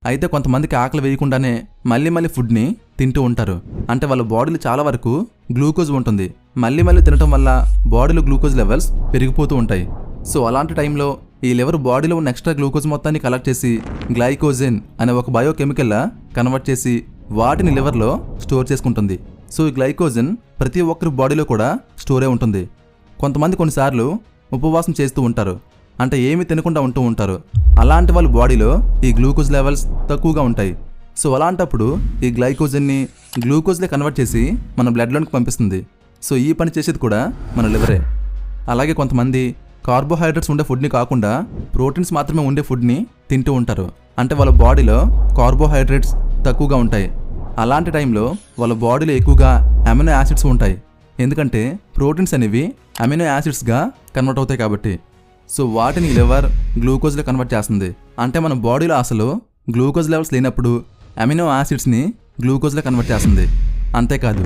అయితే కొంతమందికి ఆకలి వేయకుండానే మళ్ళీ ఫుడ్ని తింటూ ఉంటారు. అంటే వాళ్ళ బాడీలో చాలా వరకు గ్లూకోజ్ ఉంటుంది. మళ్ళీ తినటం వల్ల బాడీలో గ్లూకోజ్ లెవెల్స్ పెరిగిపోతూ ఉంటాయి. సో అలాంటి టైంలో ఈ లివర్ బాడీలో ఉన్న ఎక్స్ట్రా గ్లూకోజ్ మొత్తాన్ని కలెక్ట్ చేసి గ్లైకోజెన్ అనే ఒక బయోకెమికల్లా కన్వర్ట్ చేసి వాటిని లివర్లో స్టోర్ చేసుకుంటుంది. సో ఈ గ్లైకోజెన్ ప్రతి ఒక్కరి బాడీలో కూడా స్టోరే ఉంటుంది. కొంతమంది కొన్నిసార్లు ఉపవాసం చేస్తూ ఉంటారు, అంటే ఏమీ తినకుండా ఉంటూ ఉంటారు. అలాంటి వాళ్ళ బాడీలో ఈ గ్లూకోజ్ లెవెల్స్ తక్కువగా ఉంటాయి. సో అలాంటప్పుడు ఈ గ్లైకోజన్ని గ్లూకోజ్లే కన్వర్ట్ చేసి మన బ్లడ్లోనికి పంపిస్తుంది. సో ఈ పని చేసేది కూడా మన లివరే. అలాగే కొంతమంది కార్బోహైడ్రేట్స్ ఉండే ఫుడ్ని కాకుండా ప్రోటీన్స్ మాత్రమే ఉండే ఫుడ్ని తింటూ ఉంటారు. అంటే వాళ్ళ బాడీలో కార్బోహైడ్రేట్స్ తక్కువగా ఉంటాయి. అలాంటి టైంలో వాళ్ళ బాడీలో ఎక్కువగా అమినో యాసిడ్స్ ఉంటాయి. ఎందుకంటే ప్రోటీన్స్ అనేవి అమినో యాసిడ్స్గా కన్వర్ట్ అవుతాయి కాబట్టి. సో వాటిని లివర్ గ్లూకోజ్లో కన్వర్ట్ చేస్తుంది. అంటే మన బాడీలో అసలు గ్లూకోజ్ లెవెల్స్ లేనప్పుడు అమినో యాసిడ్స్ని గ్లూకోజ్లో కన్వర్ట్ చేస్తుంది. అంతేకాదు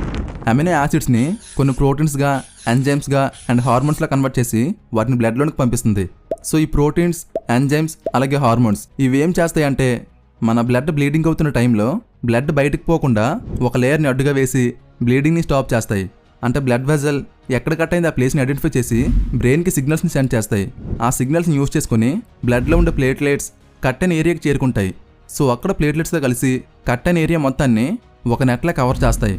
అమినో యాసిడ్స్ని కొన్ని ప్రోటీన్స్గా, ఎంజైమ్స్గా అండ్ హార్మోన్స్లా కన్వర్ట్ చేసి వాటిని బ్లడ్లోనికి పంపిస్తుంది. సో ఈ ప్రోటీన్స్, ఎంజైమ్స్ అలాగే హార్మోన్స్ ఇవి ఏం చేస్తాయి అంటే మన బ్లడ్ బ్లీడింగ్ అవుతున్న టైంలో బ్లడ్ బయటకు పోకుండా ఒక లేయర్ని అడ్డుగా వేసి బ్లీడింగ్ని స్టాప్ చేస్తాయి. అంటే బ్లడ్ వెజల్ ఎక్కడ కట్ అయింది ఆ ప్లేస్ని ఐడెంటిఫై చేసి బ్రెయిన్కి సిగ్నల్స్ని సెండ్ చేస్తాయి. ఆ సిగ్నల్స్ని యూజ్ చేసుకుని బ్లడ్లో ఉండే ప్లేట్లెట్స్ కట్ అయిన ఏరియాకి చేరుకుంటాయి. సో అక్కడ ప్లేట్లెట్స్తో కలిసి కట్ అయిన ఏరియా మొత్తాన్ని ఒక నెట్లా కవర్ చేస్తాయి.